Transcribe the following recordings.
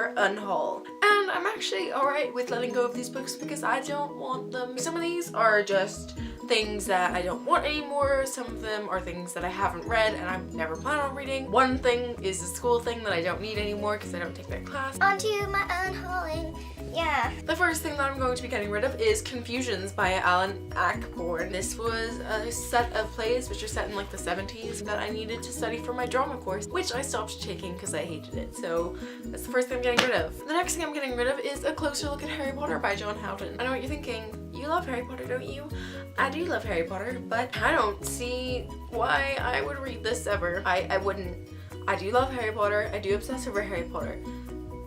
for Unhaul. And I'm actually alright with letting go of these books because I don't want them. Some of these are just things that I don't want anymore. Some of them are things that I haven't read and I'm never plan on reading. One thing is a school thing that I don't need anymore because I don't take that class. On to my unhauling. Yeah. The first thing that I'm going to be getting rid of is Confusions by Alan Ayckbourn. This was a set of plays which are set in like the 70s that I needed to study for my drama course, which I stopped taking because I hated it. So that's the first thing I'm getting rid of. The next thing I'm getting rid of is A Closer Look at Harry Potter by John Houghton. I know what you're thinking. You love Harry Potter, don't you? I do love Harry Potter, but I don't see why I would read this ever. I wouldn't. I do love Harry Potter. I do obsess over Harry Potter.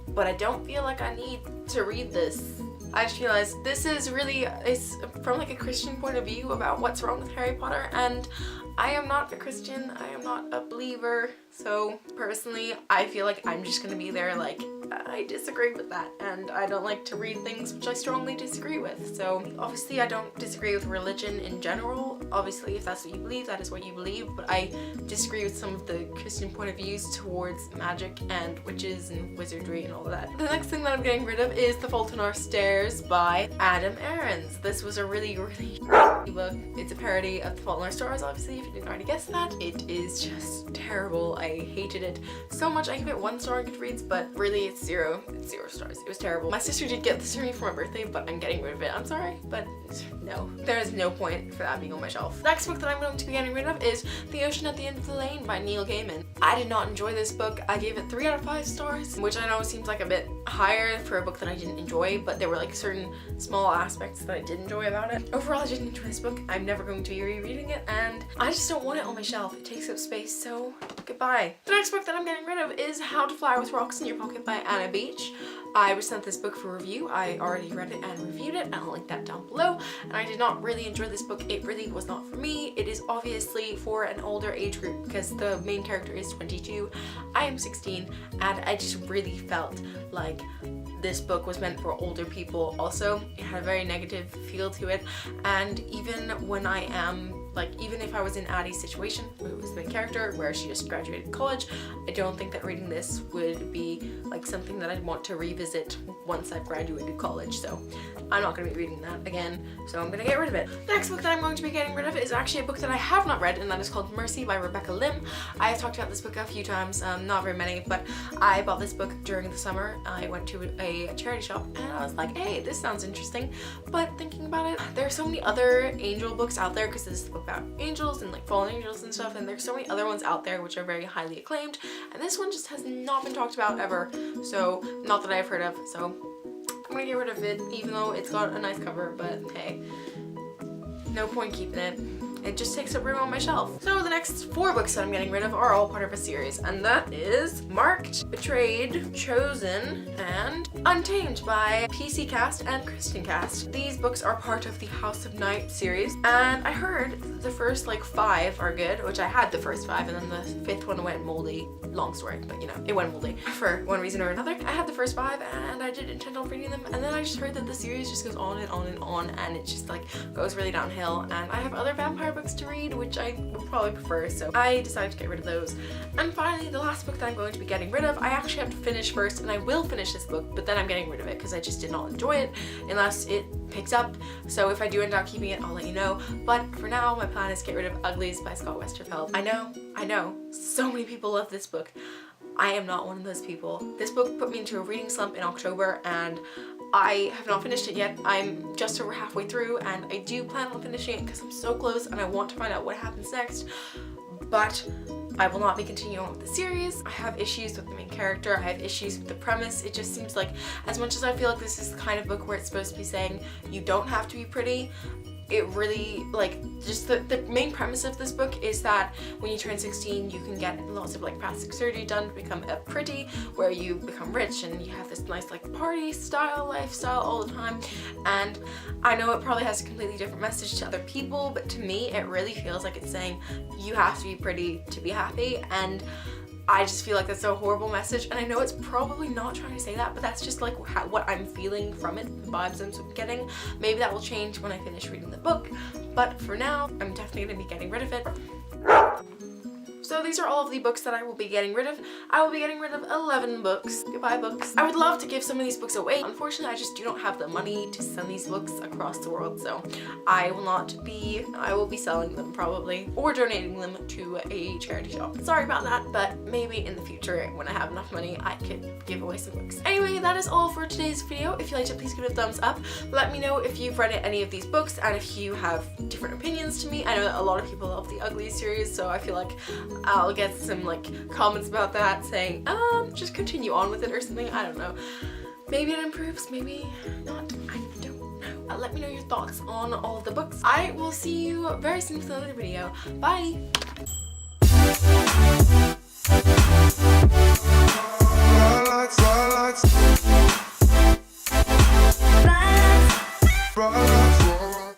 But I don't feel like I need to read this. I just realized this is really from like a Christian point of view about what's wrong with Harry Potter, and I am not a Christian, I am not a believer, so personally I feel like I'm just gonna be there like, I disagree with that and I don't like to read things which I strongly disagree with. So obviously I don't disagree with religion in general. Obviously if that's what you believe, that is what you believe, but I disagree with some of the Christian point of views towards magic and witches and wizardry and all of that. The next thing that I'm getting rid of is The Fault in Our Stairs by Adam Aarons. This was a really book. It's a parody of The Fault in Our Stars, obviously, if you didn't already guess that. It is just terrible. I hated it so much. I give it 1 star on Goodreads, but really it's 0 stars. It was terrible. My sister did get this for me for my birthday, but I'm getting rid of it. I'm sorry, but no. There is no point for that being on my shelf. The next book that I'm going to be getting rid of is The Ocean at the End of the Lane by Neil Gaiman. I did not enjoy this book. I gave it 3 out of 5 stars, which I know seems like a bit higher for a book that I didn't enjoy, but there were like certain small aspects that I did enjoy about it. Overall, I didn't enjoy this book. I'm never going to be rereading it, and I just don't want it on my shelf. It takes up space, so goodbye. The next book that I'm getting rid of is How to Fly with Rocks in Your Pocket by Anna Beach. I was sent this book for review. I already read it and reviewed it, and I'll link that down below. And I did not really enjoy this book. It really was not for me. It is obviously for an older age group because the main character is 22. I am 16, and I just really felt like this book was meant for older people. Also, it had a very negative feel to it, and even when I am even if I was in Addie's situation, who was the main character, where she just graduated college, I don't think that reading this would be like something that I'd want to revisit once I've graduated college, so I'm not going to be reading that again, so I'm going to get rid of it. The next book that I'm going to be getting rid of is actually a book that I have not read, and that is called Mercy by Rebecca Lim. I have talked about this book a few times, not very many, but I bought this book during the summer. I went to a charity shop and I was like, hey, this sounds interesting, but thinking about it, there are so many other angel books out there, because this is the book about angels and like fallen angels and stuff, and there's so many other ones out there which are very highly acclaimed, and this one just has not been talked about ever, so not that I've heard of, so I'm gonna get rid of it, even though it's got a nice cover, but hey, no point keeping it. It just takes up room on my shelf. So the next 4 books that I'm getting rid of are all part of a series, and that is Marked, Betrayed, Chosen, and Untamed by PC Cast and Kristen Cast. These books are part of the House of Night series, and I heard the first like 5 are good, which I had the first 5, and then the 5th one went moldy. Long story, but you know, it went moldy for one reason or another. I had the first 5 and I did intend on reading them, and then I just heard that the series just goes on and on and on, and it just like goes really downhill, and I have other vampire books to read which I would probably prefer, so I decided to get rid of those. And finally, the last book that I'm going to be getting rid of, I actually have to finish first, and I will finish this book, but then I'm getting rid of it because I just did not enjoy it unless it picks up. So if I do end up keeping it, I'll let you know, but for now my plan is to get rid of Uglies by Scott Westerfeld. I know, so many people love this book. I am not one of those people. This book put me into a reading slump in October, and I have not finished it yet. I'm just over halfway through, and I do plan on finishing it because I'm so close and I want to find out what happens next, but I will not be continuing on with the series. I have issues with the main character, I have issues with the premise. It just seems like, as much as I feel like this is the kind of book where it's supposed to be saying you don't have to be pretty, it really, like, just the main premise of this book is that when you turn 16 you can get lots of like plastic surgery done to become a pretty, where you become rich and you have this nice like party style lifestyle all the time. And I know it probably has a completely different message to other people, but to me it really feels like it's saying you have to be pretty to be happy, and I just feel like that's a horrible message, and I know it's probably not trying to say that, but that's just like what I'm feeling from it, the vibes I'm getting. Maybe that will change when I finish reading the book, but for now, I'm definitely going to be getting rid of it. So these are all of the books that I will be getting rid of. I will be getting rid of 11 books. Goodbye, books. I would love to give some of these books away. Unfortunately, I just do not have the money to send these books across the world, so I will be selling them probably, or donating them to a charity shop. Sorry about that, but maybe in the future when I have enough money I could give away some books. Anyway, that is all for today's video. If you liked it, please give it a thumbs up. Let me know if you've read any of these books and if you have different opinions to me. I know that a lot of people love the Ugly series, so I feel like I'll get some like comments about that saying just continue on with it or something. I don't know. Maybe it improves, maybe not. I don't know. Let me know your thoughts on all of the books. I will see you very soon with another video. Bye! Right.